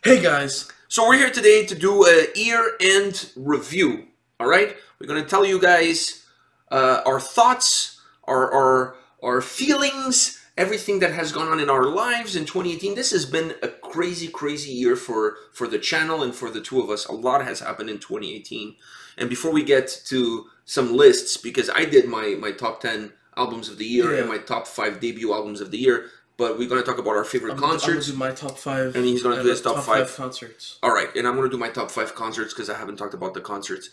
Hey guys! So we're here today to do a year-end review. All right, we're gonna tell you guys our thoughts, our feelings, everything that has gone on in our lives in 2018. This has been a crazy year for the channel and for the two of us. A lot has happened in 2018. And before we get to some lists, because I did my top 10 albums of the year and my top 5 debut albums of the year. But we're going to talk about our favorite concerts. I'm going to do my top 5. And he's going to do his top 5 concerts. All right, and I'm going to do my top 5 concerts because I haven't talked about the concerts.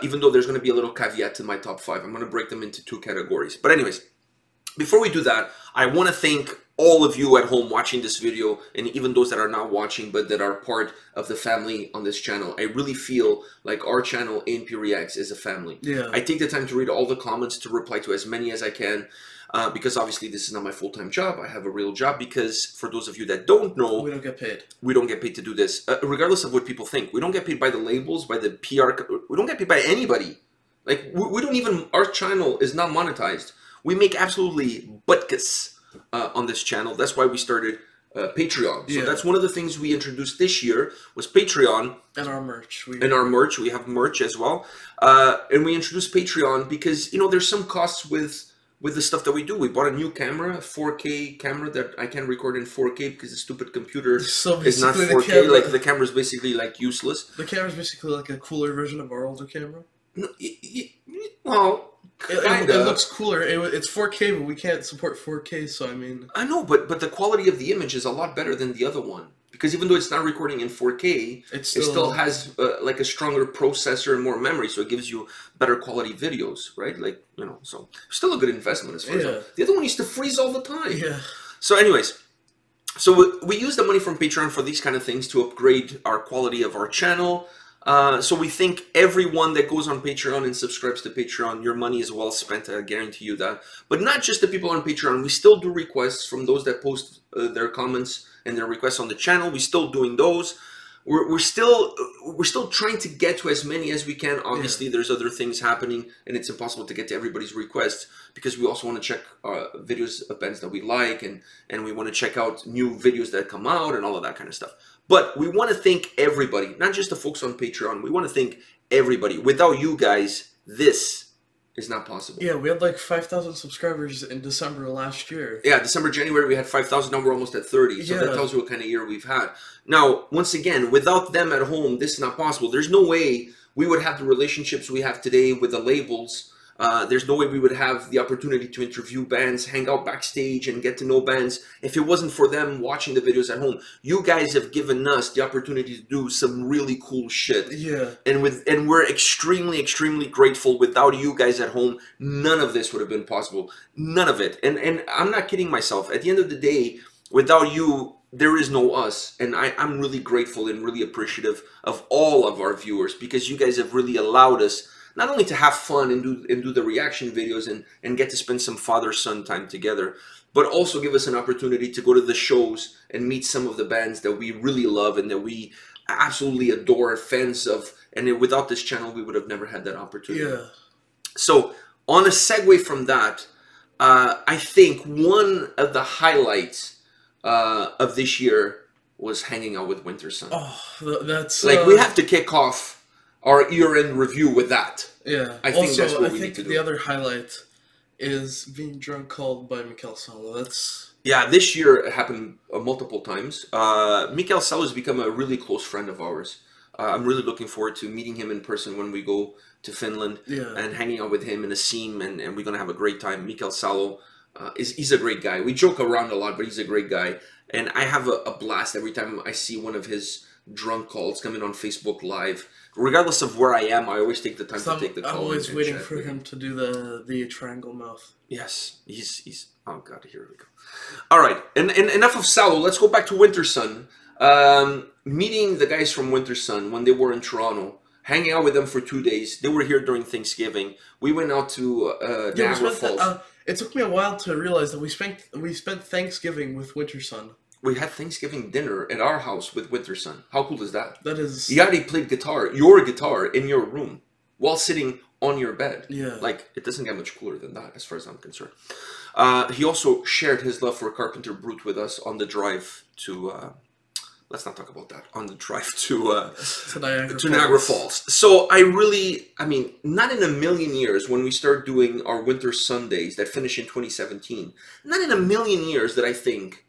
Even though there's going to be a little caveat to my top 5. I'm going to break them into 2 categories. But anyways, before we do that, I want to thank all of you at home watching this video, and even those that are not watching but that are part of the family on this channel. I really feel like our channel, A&P-Reacts, is a family. Yeah. I take the time to read all the comments, to reply to as many as I can. Because obviously this is not my full-time job. I have a real job because for those of you that don't know, we don't get paid. We don't get paid to do this, regardless of what people think. We don't get paid by the labels, by the PR. We don't get paid by anybody. Like, we don't even, our channel is not monetized. We make absolutely butkus on this channel. That's why we started Patreon. So that's one of the things we introduced this year was Patreon. And our merch. We have merch as well. And we introduced Patreon because, you know, there's some costs with the stuff that we do. We bought a new camera, a 4K camera that I can't record in 4K because the stupid computer is not 4K. Like, the camera is basically, like, useless. The camera is basically like a cooler version of our older camera. No, well, it looks cooler. It's 4K, but we can't support 4K, so I mean... I know, but the quality of the image is a lot better than the other one. Because even though it's not recording in 4K, it still has like a stronger processor and more memory, so it gives you better quality videos, right? Like, you know, so still a good investment as far as the other one used to freeze all the time. Yeah. So anyways, so we use the money from Patreon for these kind of things to upgrade our quality of our channel. So we think everyone that goes on Patreon and subscribes to Patreon, your money is well spent, I guarantee you that. But not just the people on Patreon, we still do requests from those that post their comments and their requests on the channel. We're still doing those. We're still trying to get to as many as we can. Obviously, there's other things happening, and it's impossible to get to everybody's requests because we also want to check videos of bands that we like, and we want to check out new videos that come out and all of that kind of stuff. But we want to thank everybody, not just the folks on Patreon. We want to thank everybody. Without you guys, this is not possible. Yeah, we had like 5,000 subscribers in December last year. Yeah, December, January, we had 5,000. Now we're almost at 30. So that tells you what kind of year we've had. Now, once again, without them at home, this is not possible. There's no way we would have the relationships we have today with the labels. There's no way we would have the opportunity to interview bands, hang out backstage, and get to know bands if it wasn't for them watching the videos at home. You guys have given us the opportunity to do some really cool shit. Yeah. And we're extremely grateful. Without you guys at home, none of this would have been possible. None of it. And I'm not kidding myself. At the end of the day, without you, there is no us. And I'm really grateful and really appreciative of all of our viewers because you guys have really allowed us not only to have fun and do the reaction videos and get to spend some father-son time together, but also give us an opportunity to go to the shows and meet some of the bands that we really love and that we absolutely adore, fans of. And without this channel, we would have never had that opportunity. Yeah. So, on a segue from that, I think one of the highlights of this year was hanging out with Winter Sun. Oh, that's... Like, we have to kick off our year-end review with that. Yeah. I think that's what we need to do. The other highlight is being drunk called by Mikel Salo. That's... Yeah, this year it happened multiple times. Mikel Salo has become a really close friend of ours. I'm really looking forward to meeting him in person when we go to Finland and hanging out with him in a scene, and we're going to have a great time. Mikel Salo, he's a great guy. We joke around a lot, but he's a great guy. And I have a blast every time I see one of his drunk calls coming on Facebook Live. Regardless of where I am, I always take the time to take the call. I'm always waiting for him to do the triangle mouth. Yes, he's oh god, here we go. All right, and enough of Salo. Let's go back to Winter Sun. Meeting the guys from Winter Sun when they were in Toronto, hanging out with them for 2 days. They were here during Thanksgiving. We went out to Niagara Falls. It took me a while to realize that we spent Thanksgiving with Winter Sun. We had Thanksgiving dinner at our house with Winter Sun. How cool is that? That is... Yadi played your guitar in your room while sitting on your bed. Yeah. Like, it doesn't get much cooler than that as far as I'm concerned. He also shared his love for Carpenter Brut with us on the drive to let's not talk about that on the drive to to Niagara Falls. So I mean, not in a million years when we start doing our winter Sundays that finish in 2017, not in a million years that I think,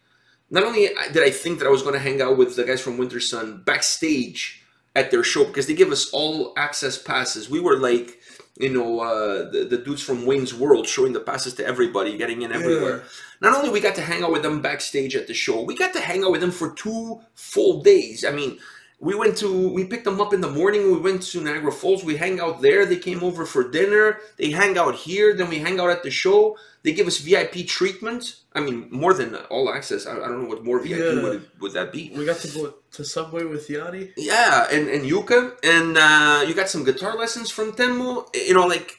not only did I think that I was going to hang out with the guys from Winter Sun backstage at their show, because they give us all access passes. We were like, you know, the dudes from Wayne's World showing the passes to everybody, getting in everywhere. Not only we got to hang out with them backstage at the show, we got to hang out with them for 2 full days. I mean, we picked them up in the morning, we went to Niagara Falls, we hang out there, they came over for dinner, they hang out here, then we hang out at the show, they give us VIP treatment. I mean, more than all access. I don't know what more VIP would that be. We got to go to Subway with Yadi. Yeah, and Yuka, and you got some guitar lessons from Tenmu. You know, like,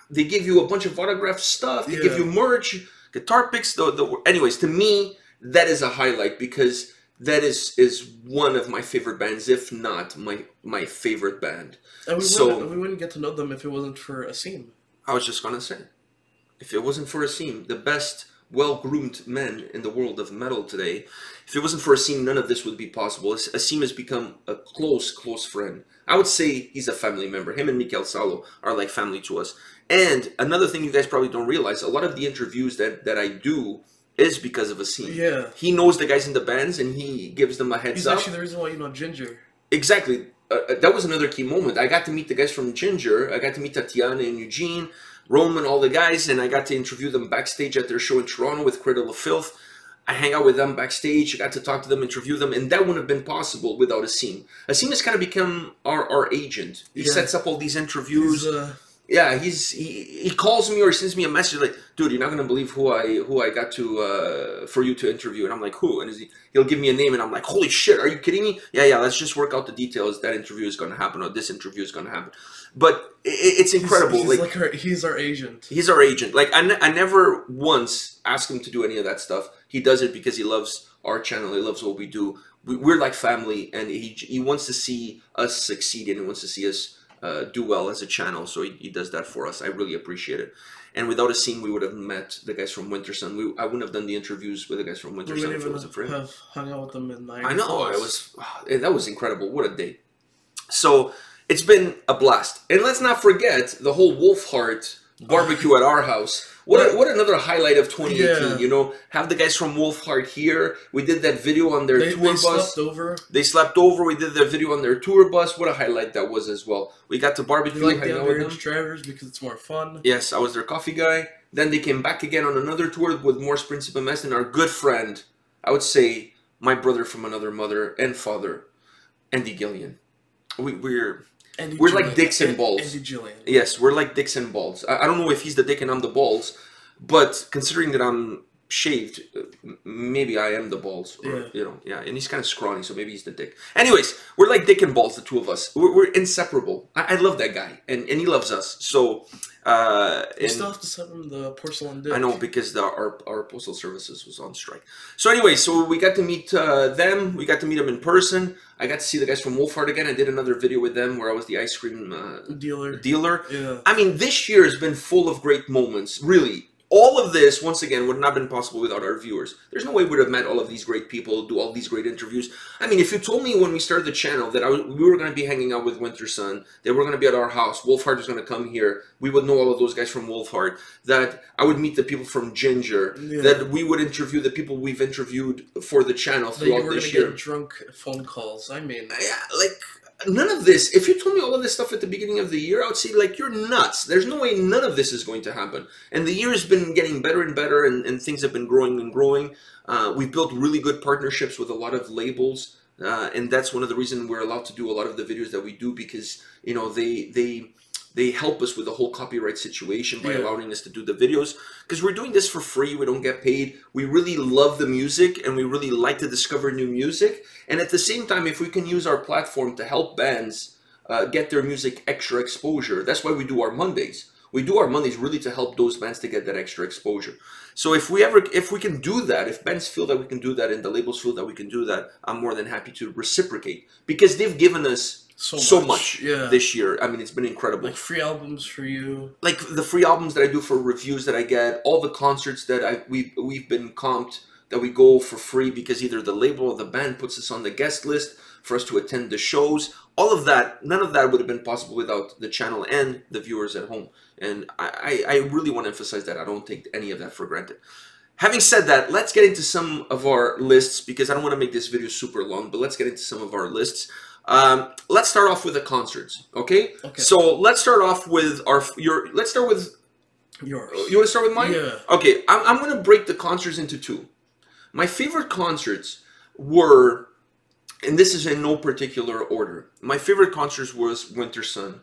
they give you a bunch of autographed stuff, they give you merch, guitar picks. Anyways, to me, that is a highlight, because that is one of my favorite bands, if not my favorite band. And we wouldn't get to know them if it wasn't for Asim. I was just gonna say, if it wasn't for Asim, the best well-groomed men in the world of metal today, if it wasn't for Asim, none of this would be possible. Asim has become a close friend. I would say he's a family member. Him and Mikel Salo are like family to us. And another thing you guys probably don't realize, a lot of the interviews that I do is because of Asim. Yeah. He knows the guys in the bands, and he gives them a heads up. He's actually the reason why you know Ginger. Exactly. That was another key moment. I got to meet the guys from Ginger. I got to meet Tatiana and Eugene, Roman, all the guys, and I got to interview them backstage at their show in Toronto with Cradle of Filth. I hang out with them backstage. I got to talk to them, interview them, and that wouldn't have been possible without Asim. Asim has kind of become our agent. He sets up all these interviews. Yeah, he calls me or sends me a message like, dude, you're not gonna believe who I got to for you to interview, and I'm like, who? And he'll give me a name, and I'm like, holy shit, are you kidding me? Yeah, let's just work out the details. That interview is gonna happen, or this interview is gonna happen. But it's incredible. He's our agent. He's our agent. Like I never once asked him to do any of that stuff. He does it because he loves our channel. He loves what we do. We're like family, and he wants to see us succeed, and he wants to see us do well as a channel, so he does that for us. I really appreciate it. And without Asim, we would have met the guys from Winter Sun. I wouldn't have done the interviews with the guys from Winter Sun if it wasn't for him. Have hung out with them in Niagara. I know, that was incredible. What a day! So it's been a blast, and let's not forget the whole Wolfheart barbecue at our house. What another highlight of 2018, you know? Have the guys from Wolfheart here. We did that video on their tour bus. They slept over. We did that video on their tour bus. What a highlight that was as well. We got to barbecue. Like the underage drivers because it's more fun. Yes, I was their coffee guy. Then they came back again on another tour with Morse Principe Mess and our good friend, I would say, my brother from another mother and father, Andy Gillian. We're like dicks and balls. Andy Gillian. Yes, we're like dicks and balls. I don't know if he's the dick and I'm the balls, but considering that I'm shaved, maybe I am the balls. Or, you know, and he's kind of scrawny, so maybe he's the dick. Anyways, we're like dick and balls, the two of us. We're inseparable. I love that guy, and he loves us. So, you still have to send him the porcelain dick. I know, because our postal services was on strike. So anyway, so we got to meet them. We got to meet them in person. I got to see the guys from Wolfheart again. I did another video with them where I was the ice cream dealer. Yeah. I mean, this year has been full of great moments, really. All of this, once again, would not have been possible without our viewers. There's no way we would have met all of these great people, do all these great interviews. I mean, if you told me when we started the channel that we were going to be hanging out with Winter Sun, that we're going to be at our house, Wolfheart was going to come here, we would know all of those guys from Wolfheart, that I would meet the people from Ginger, that we would interview the people we've interviewed for the channel throughout this year. Get drunk phone calls. I mean, yeah, like, none of this, if you told me all of this stuff at the beginning of the year, I would say, like, you're nuts. There's no way none of this is going to happen. And the year has been getting better and better, and things have been growing and growing. We've built really good partnerships with a lot of labels, and that's one of the reasons we're allowed to do a lot of the videos that we do, because, you know, they help us with the whole copyright situation by allowing us to do the videos. Because we're doing this for free, we don't get paid. We really love the music, and we really like to discover new music. And at the same time, if we can use our platform to help bands get their music extra exposure, that's why we do our Mondays. We do our Mondays really to help those bands to get that extra exposure. So if we can do that, if bands feel that we can do that and the labels feel that we can do that, I'm more than happy to reciprocate. Because they've given us so much this year. I mean, it's been incredible. Like free albums for you. Like the free albums that I do for reviews that I get, all the concerts that we've been comped that we go for free because either the label or the band puts us on the guest list for us to attend the shows. All of that, none of that would have been possible without the channel and the viewers at home. And I really want to emphasize that. I don't take any of that for granted. Having said that, let's get into some of our lists, because I don't want to make this video super long, but let's get into some of our lists. Let's start off with the concerts, okay? So let's start off with let's start with yours. You want to start with mine? Yeah. Okay, I'm going to break the concerts into two. My favorite concerts were, and this is in no particular order, my favorite concerts was Winter Sun.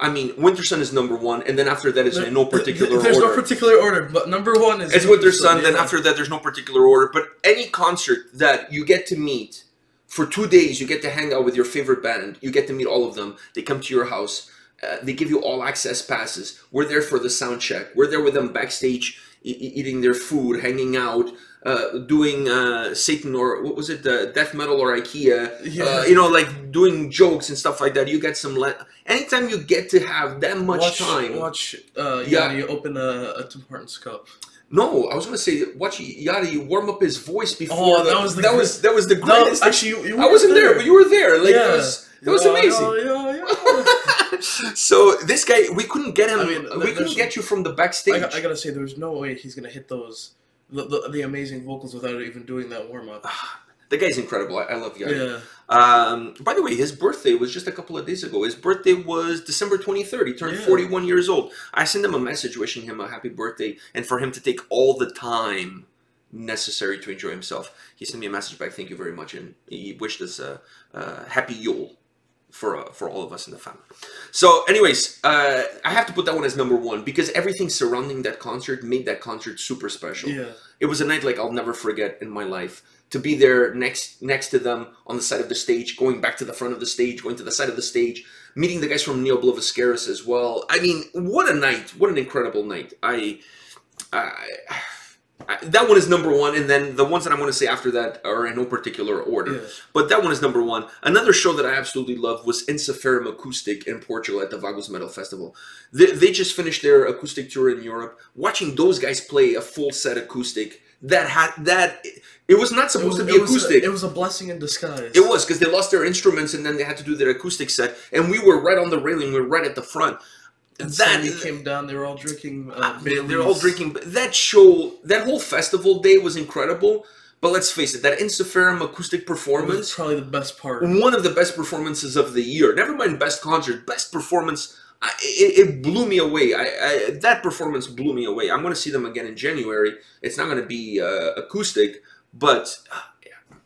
I mean, Winter Sun is number one, and then after that is in no particular order. There's no particular order, but number one is... It's Winter Sun, then after that there's no particular order. But any concert that you get to meet for 2 days, you get to hang out with your favorite band, you get to meet all of them, they come to your house, they give you all access passes, we're there for the sound check, we're there with them backstage, eating their food, hanging out, doing Satan or what was it, death metal or IKEA, you know, like doing jokes and stuff like that. You get some anytime you get to have that much time. Watch Yachty open a Tim Hortons cup. No, I was gonna say watch Yachty warm up his voice before. Oh, that was the greatest. No, actually, I wasn't there, but you were there. Like yeah. that was amazing. Yeah. So this guy, we couldn't get him. I mean, we couldn't get you from the backstage. I gotta say, there's no way he's gonna hit those the amazing vocals without even doing that warm up. The guy's incredible. I love Yachty. Yeah. By the way, his birthday was just a couple of days ago. His birthday was December 23rd. He turned 41 years old. I sent him a message wishing him a happy birthday and for him to take all the time necessary to enjoy himself. He sent me a message back, thank you very much, and he wished us a happy Yule for all of us in the family. So anyways, I have to put that one as number one because everything surrounding that concert made that concert super special. Yeah. It was a night like I'll never forget in my life. To be there next to them on the side of the stage, going back to the front of the stage, going to the side of the stage, meeting the guys from Neo Bloviscaris as well. I mean, what a night. What an incredible night. That one is number one, and then the ones that I'm going to say after that are in no particular order. Yeah. But that one is number one. Another show that I absolutely loved was Ensiferum Acoustic in Portugal at the Vagos Metal Festival. They just finished their acoustic tour in Europe. Watching those guys play a full set acoustic, it was not supposed to be acoustic. It was a blessing in disguise. It was, because they lost their instruments and then they had to do their acoustic set. And we were right on the railing. We were right at the front. And Sandy came down. They were all drinking. They were all drinking. That show, that whole festival day was incredible. But let's face it, that Ensiferum acoustic performance was probably the best part. One of the best performances of the year. Never mind best concert, best performance. It blew me away. That performance blew me away. I'm going to see them again in January. It's not going to be acoustic, but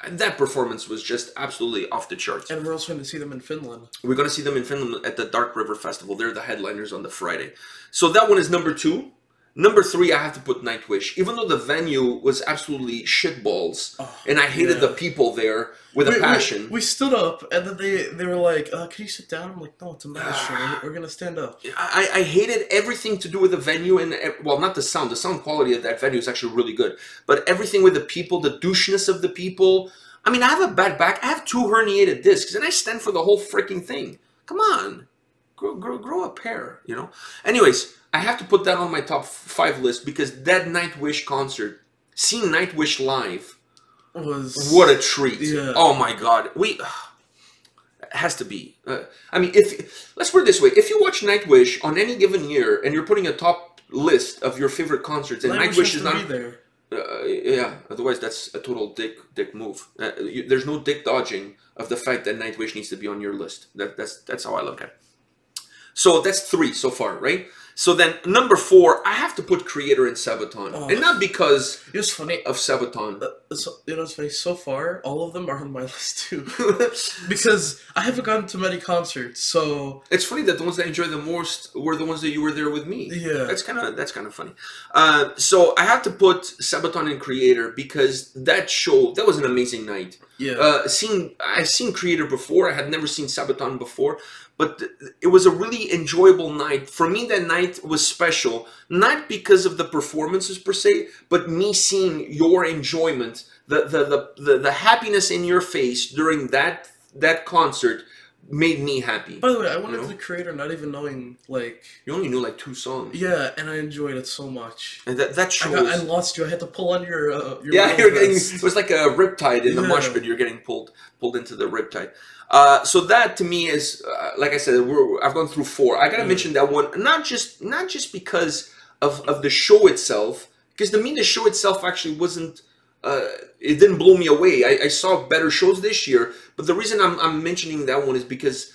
that performance was just absolutely off the charts. And we're also going to see them in Finland. We're going to see them in Finland at the Dark River Festival. They're the headliners on the Friday. So that one is number two. Number three, I have to put Nightwish. Even though the venue was absolutely shitballs, and I hated the people there with a passion. We stood up, and then they were like, can you sit down? I'm like, no, it's a metal show. We're going to stand up. I hated everything to do with the venue, and, well, not the sound. The sound quality of that venue is actually really good. But everything with the people, the doucheness of the people. I mean, I have a bad back. I have 2 herniated discs, and I stand for the whole freaking thing. Come on. Grow a pair, you know? Anyways, I have to put that on my top 5 list because that Nightwish concert, seeing Nightwish live, was what a treat. Yeah. Oh my god. It has to be. I mean, let's put it this way. If you watch Nightwish on any given year and you're putting a top list of your favorite concerts and Nightwish is not there. Yeah, otherwise that's a total dick move. There's no dick dodging of the fact that Nightwish needs to be on your list. That's how I look at it. So that's 3 so far, right? So then number 4, I have to put Creator and Sabaton, and not because it was funny of Sabaton. You know, it's funny. So far, all of them are on my list too, because I haven't gone to many concerts. So it's funny that the ones that I enjoyed the most were the ones that you were there with me. Yeah, that's kind of funny. So I have to put Sabaton and Creator because that was an amazing night. Yeah, I've seen Creator before. I had never seen Sabaton before. But it was a really enjoyable night. For me, that night was special. Not because of the performances per se, but me seeing your enjoyment, the happiness in your face during that concert made me happy. By the way, I went into the creator not even knowing, like... You only knew like 2 songs. Yeah, and I enjoyed it so much. And that shows... I lost you. I had to pull on your yeah, you're getting... It was like a riptide in the mosh pit. You're getting pulled into the riptide. So that to me is, like I said, I've gone through 4. I gotta mention that one, not just because of the show itself, because to me the show itself actually wasn't... it didn't blow me away. I saw better shows this year, but the reason I'm mentioning that one is because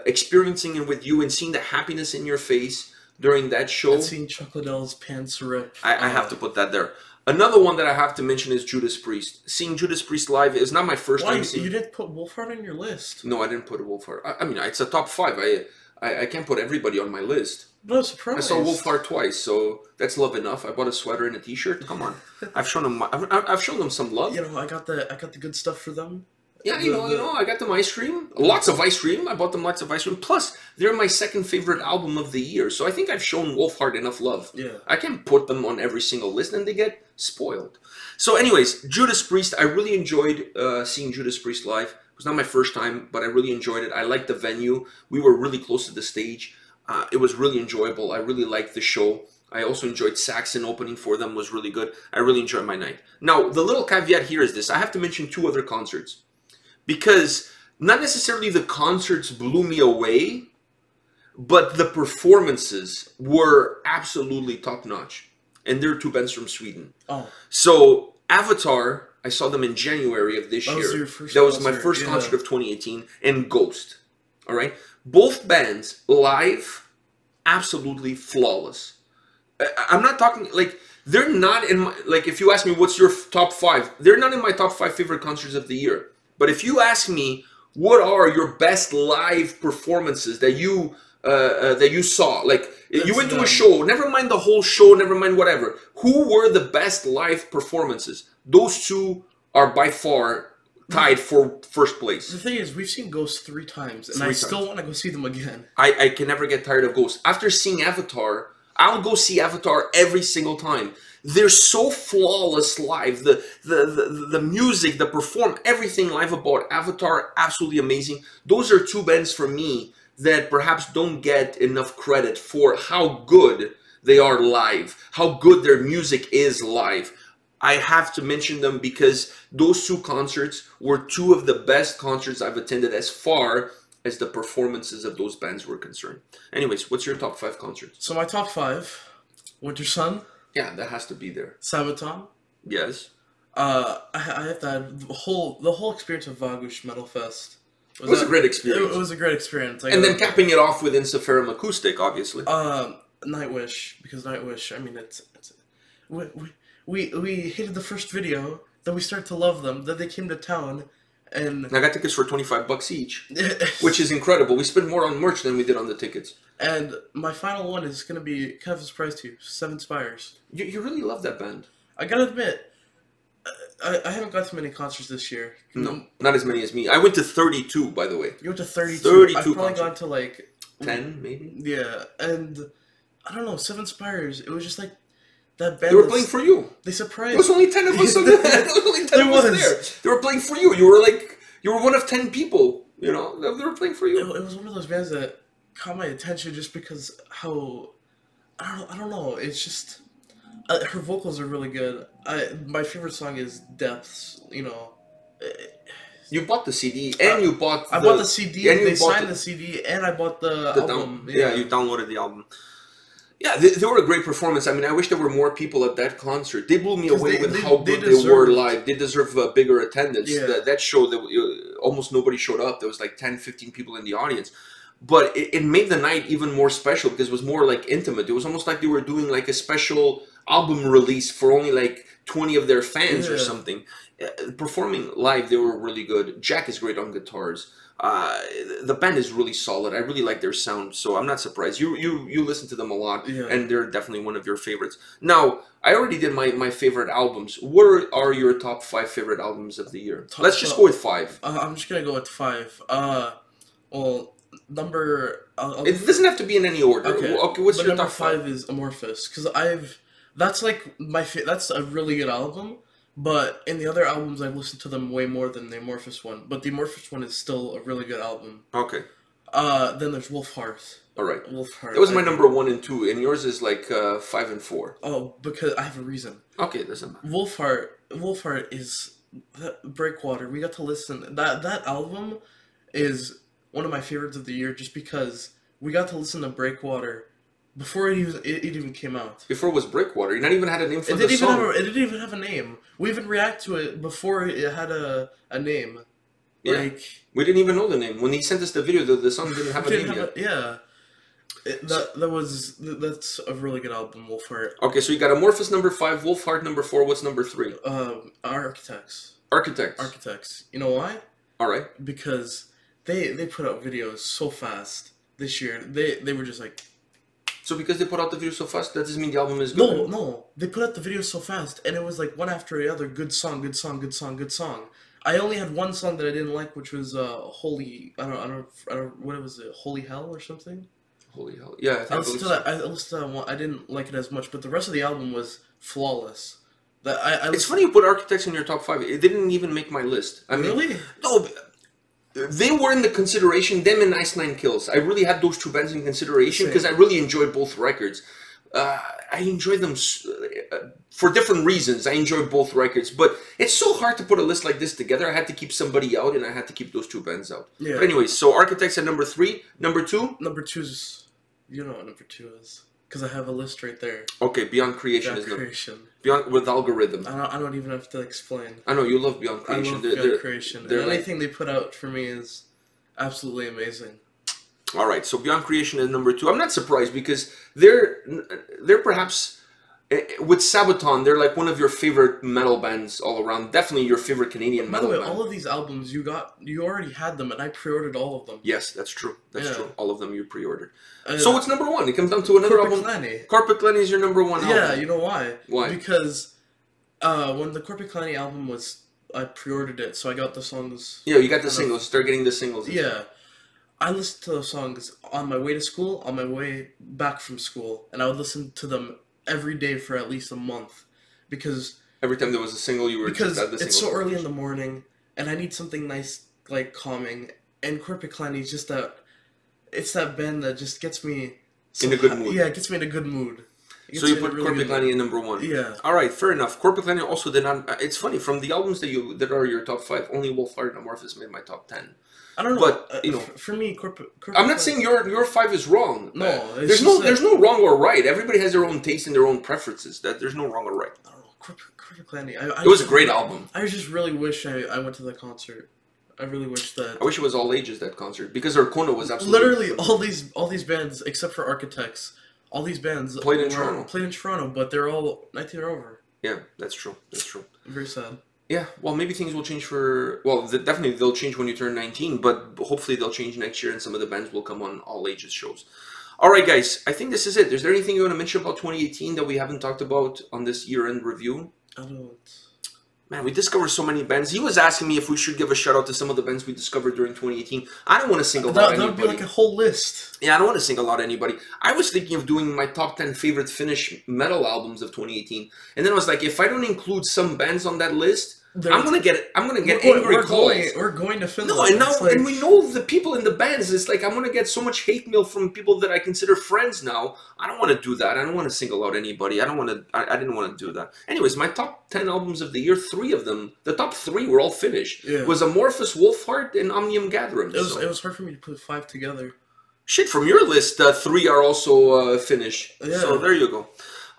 experiencing it with you and seeing the happiness in your face during that show. And seeing Chuck Liddell's pants rip. I have to put that there. Another one that I have to mention is Judas Priest. Seeing Judas Priest live is not my first time seeing... You didn't put Wolfheart on your list? No, I didn't put Wolfheart. I mean, it's a top 5. I can't put everybody on my list. No surprise. I saw Wolfheart twice, so that's love enough. I bought a sweater and a T-shirt. Come on, I've shown them some love. You know, I got the good stuff for them. Yeah, you know, I got them ice cream. Lots of ice cream. I bought them lots of ice cream. Plus, they're my second favorite album of the year. So I think I've shown Wolfheart enough love. Yeah. I can't put them on every single list and they get spoiled. So anyways, Judas Priest. I really enjoyed seeing Judas Priest live. It was not my first time, but I really enjoyed it. I liked the venue. We were really close to the stage. It was really enjoyable. I really liked the show. I also enjoyed Saxon opening for them. Was really good. I really enjoyed my night. Now, the little caveat here is this. I have to mention 2 other concerts. Because not necessarily the concerts blew me away, but the performances were absolutely top-notch. And they're 2 bands from Sweden. Oh. So, Avatar, I saw them in January of this year. That was my first concert of 2018. And Ghost. All right? Both bands, live, absolutely flawless. I'm not talking, like, they're not in my, like, if you ask me what's your top 5, they're not in my top 5 favorite concerts of the year. But if you ask me, what are your best live performances that you saw? Like, you went to a show, never mind the whole show, never mind whatever. Who were the best live performances? Those 2 are by far tied for first place. The thing is, we've seen Ghost 3 times, and I still want to go see them again. I can never get tired of Ghost. After seeing Avatar, I'll go see Avatar every single time. They're so flawless live. The music, the perform, everything live about Avatar, absolutely amazing. Those are 2 bands for me that perhaps don't get enough credit for how good they are live, how good their music is live. I have to mention them because those 2 concerts were 2 of the best concerts I've attended as far as the performances of those bands were concerned. Anyways, what's your top 5 concerts? So my top 5, Winter Sun. Yeah, that has to be there. Sabaton. Yes. I have to add the whole experience of Vagush Metal Fest. It was a great experience. It was a great experience. And then capping it off with Ensiferum Acoustic, obviously. Nightwish, because Nightwish, I mean, we hated the first video, then we started to love them, then they came to town, and I got tickets for $25 each, which is incredible. We spent more on merch than we did on the tickets. And my final one is going to be kind of a surprise to you, Seven Spires. You really love that band. I gotta admit, I haven't got to many concerts this year. No, not as many as me. I went to 32, by the way. You went to 32? 32 I've probably concerts. gone to like 10, maybe? Yeah, and I don't know, Seven Spires, it was just like that band. They were playing for you. They surprised. There was only 10 of us. There was only 10 of us there. They were playing for you. You were one of 10 people. You know, they were playing for you. It was one of those bands that caught my attention just because how I don't know. It's just her vocals are really good. My favorite song is Depths. You know. You bought the CD and you bought. I bought the CD. And they signed the CD, and I bought the album. Yeah, you downloaded the album. Yeah, they were a great performance. I mean, I wish there were more people at that concert. They blew me away with how good they were live. They deserve a bigger attendance. Yeah. That show, almost nobody showed up. There was like 10, 15 people in the audience. But it made the night even more special because it was more like intimate. It was almost like they were doing like a special album release for only like 20 of their fans or something. Performing live, they were really good. Jack is great on guitars. The band is really solid. I really like their sound, so I'm not surprised. You listen to them a lot, and they're definitely one of your favorites. Now, I already did my favorite albums. What are your top 5 favorite albums of the year? Let's just go with 5. I'm just gonna go with 5. Well, number. It doesn't have to be in any order. Okay, what's your number top 5? 5 is Amorphis, because that's like that's a really good album. But in the other albums, I've listened to them way more than the Amorphis one. But the Amorphis one is still a really good album. Okay. Then there's Wolfheart. All right. Wolfheart. That was my number 1 and 2, and yours is like 5 and 4. Oh, because I have a reason. Okay, doesn't matter. Wolfheart is that Breakwater. We got to listen. That album is one of my favorites of the year, just because we got to listen to Breakwater before it even came out. Before it was Breakwater, you not even had a name for It the didn't song. it didn't even have a name. We even react to it before it had a name. Yeah. Like, we didn't even know the name. When he sent us the video, the song didn't have a name yet. Yeah. That's a really good album, Wolfheart. Okay, so you got Amorphis number 5, Wolfheart number 4. What's number 3? Architects. Architects. You know why? All right. Because they put out videos so fast this year. They were just like. So because they put out the video so fast, that doesn't mean the album is good. No. They put out the video so fast, and it was like one after the other. Good song. I only had one song that I didn't like, which was Holy. I don't. What was it? Holy Hell or something. Holy hell! Yeah, I listened to that. I listened to that one. I didn't like it as much, but the rest of the album was flawless. It's funny you put Architects in your top 5. It didn't even make my list. I mean, really? No, they were in the consideration. Them and Nice Nine Kills. I really had those 2 bands in consideration because I really enjoyed both records. I enjoyed them for different reasons. I enjoyed both records, but it's so hard to put a list like this together. I had to keep somebody out, and I had to keep those 2 bands out. Yeah. But anyways, so Architects at number 3. Number 2? Number 2's... You know what number 2 is. Because I have a list right there. Okay, Beyond Creation is number... Beyond with Algorithm. I don't even have to explain. I know, you love Beyond Creation. I love Beyond Creation. And anything they put out for me is absolutely amazing. All right, so Beyond Creation is number 2. I'm not surprised because they're perhaps... With Sabaton, they're like one of your favorite metal bands all around. Definitely your favorite Canadian metal band. By the way, all of these albums, you already had them, and I pre-ordered all of them. Yes, that's true. That's true. All of them you pre-ordered. So what's number 1? It comes down to another album. Corpiclani is your number 1 album. Yeah, you know why? Why? Because when the Corpiclani album was, I pre-ordered it, so I got the songs. Yeah, you got the singles. Start getting the singles. Yeah. I listened to those songs on my way to school, on my way back from school, and I would listen to them every day for at least a month, because every time there was a single, you were because it's so early in the morning, and I need something nice, like calming. And Corpiclani is just it's that band that just gets me in a good mood. Yeah, it gets me in a good mood. So you put Corpiclani in number 1. Yeah. All right, fair enough. Corpiclani also did not. It's funny, from the albums that are your top 5, only Wolfheart and Amorphis made my top 10. I don't know, but you know, for me, I'm not saying your 5 is wrong. No, there's no wrong or right. Everybody has their own taste and their own preferences. That there's no wrong or right. I don't know, Corpiclani. It was a great album. I just really wish I went to the concert. I really wish that. I wish it was all ages, that concert, because Arcona was absolutely literally all these bands except for Architects. All these bands played in Toronto, but they're all 19 or over. Yeah, that's true. That's true. Very sad. Yeah, well, maybe things will change definitely they'll change when you turn 19, but hopefully they'll change next year and some of the bands will come on all ages shows. All right, guys, I think this is it. Is there anything you want to mention about 2018 that we haven't talked about on this year-end review? I don't. Man, we discovered so many bands. He was asking me if we should give a shout out to some of the bands we discovered during 2018. I don't want to single out anybody. That would be like a whole list. Yeah, I don't want to single out anybody. I was thinking of doing my top 10 favorite Finnish metal albums of 2018. And then I was like, if I don't include some bands on that list, I'm gonna get angry calls. We're going to Finland. No, and now and we know the people in the bands. It's like I'm gonna get so much hate mail from people that I consider friends now. I don't want to do that. I don't want to single out anybody. I didn't want to do that. Anyways, my top 10 albums of the year, 3 of them, the top 3 were all Finnish. Yeah. It was Amorphis, Wolfheart, and Omnium Gatherum. It was hard for me to put 5 together. Shit, from your list, 3 are also Finnish. Yeah. So there you go.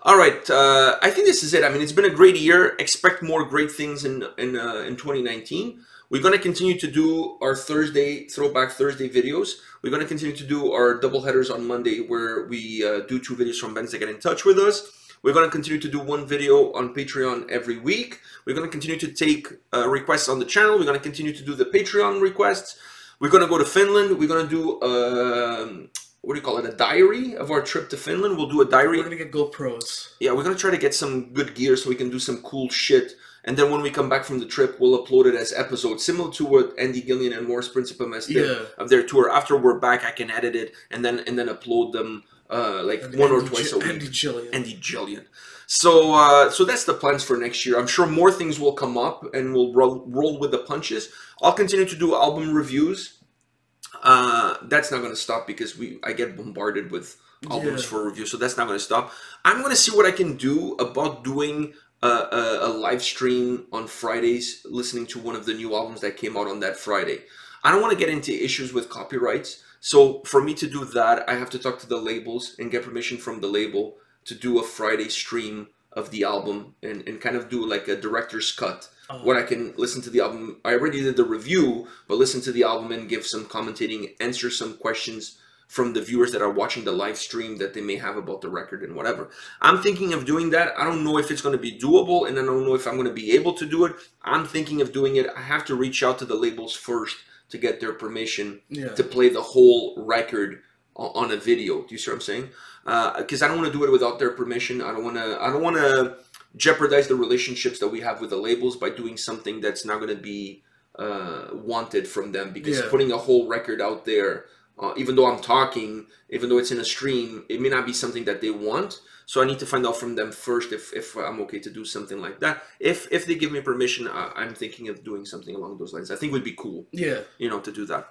All right, I think this is it. I mean, it's been a great year. Expect more great things in 2019. We're going to continue to do our Throwback Thursday videos. We're going to continue to do our double headers on Monday, where we do 2 videos from bands that get in touch with us. We're going to continue to do 1 video on Patreon every week. We're going to continue to take requests on the channel. We're going to continue to do the Patreon requests. We're going to go to Finland. We're going to do what do you call it? A diary of our trip to Finland. We'll do a diary. We're gonna get GoPros. Yeah, we're gonna try to get some good gear so we can do some cool shit. And then when we come back from the trip, we'll upload it as episodes, similar to what Andy Gillian and Morris Principames did of their tour. After we're back, I can edit it and then upload them like And one or Andy twice a week. Andy Jillian. So so that's the plans for next year. I'm sure more things will come up, and we'll roll with the punches. I'll continue to do album reviews. That's not going to stop because I get bombarded with albums for review, so that's not going to stop. I'm going to see what I can do about doing a live stream on Fridays, listening to one of the new albums that came out on that Friday. I don't want to get into issues with copyrights, so for me to do that, I have to talk to the labels and get permission from the label to do a Friday stream of the album and kind of do like a director's cut. Where I can listen to the album. I already did the review, but listen to the album and give some commentating, answer some questions from the viewers that are watching the live stream that they may have about the record and whatever. I'm thinking of doing that. I don't know if it's going to be doable, and I don't know if I'm going to be able to do it. I'm thinking of doing it. I have to reach out to the labels first to get their permission to play the whole record on a video. Do you see what I'm saying? Because I don't want to do it without their permission. I don't want to jeopardize the relationships that we have with the labels by doing something that's not going to be wanted from them, because putting a whole record out there, even though I'm talking, even though it's in a stream, it may not be something that they want. So I need to find out from them first if I'm okay to do something like that. If they give me permission, I'm thinking of doing something along those lines. I think it would be cool, you know, to do that.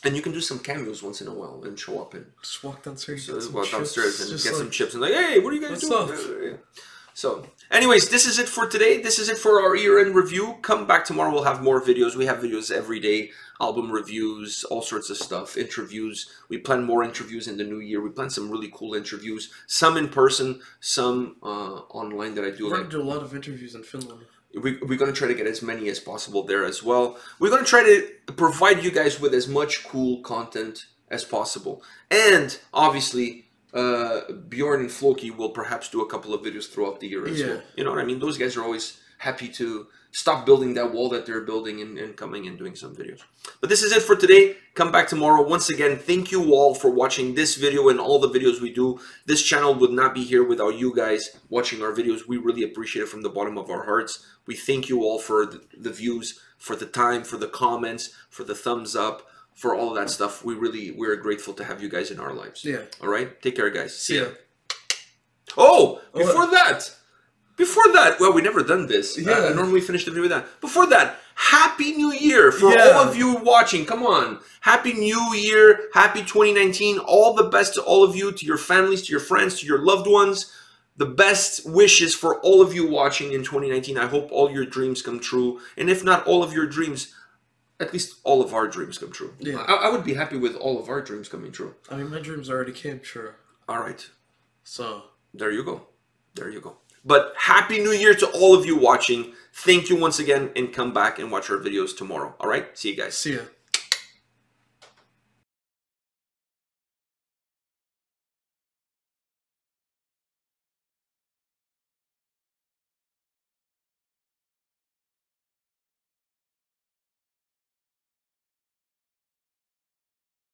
And you can do some cameos once in a while and show up and just walk downstairs, and get some chips and like, hey, what are you guys doing? So, anyways, this is it for today. This is it for our year-end review. Come back tomorrow. We'll have more videos. We have videos every day. Album reviews, all sorts of stuff. Interviews. We plan more interviews in the new year. We plan some really cool interviews. Some in person, some online that I do. We're going to do a lot of interviews in Finland. We're going to try to get as many as possible there as well. We're going to try to provide you guys with as much cool content as possible. And, obviously, Bjorn and Floki will perhaps do a couple of videos throughout the year as well. You know what I mean? Those guys are always happy to stop building that wall that they're building and coming and doing some videos. But this is it for today. Come back tomorrow. Once again, thank you all for watching this video and all the videos we do. This channel would not be here without you guys watching our videos. We really appreciate it from the bottom of our hearts. We thank you all for the views, for the time, for the comments, for the thumbs up, for all of that stuff. We're grateful to have you guys in our lives. All right? Take care, guys. See ya. Oh, before that, well, we never done this. I normally finish the video with that. Before that, Happy New Year for all of you watching. Come on. Happy New Year. Happy 2019. All the best to all of you, to your families, to your friends, to your loved ones. The best wishes for all of you watching in 2019. I hope all your dreams come true. And if not all of your dreams, at least all of our dreams come true. I would be happy with all of our dreams coming true. I mean, my dreams already came true. All right. So. There you go. There you go. But Happy New Year to all of you watching. Thank you once again, and come back and watch our videos tomorrow. All right? See you guys. See ya.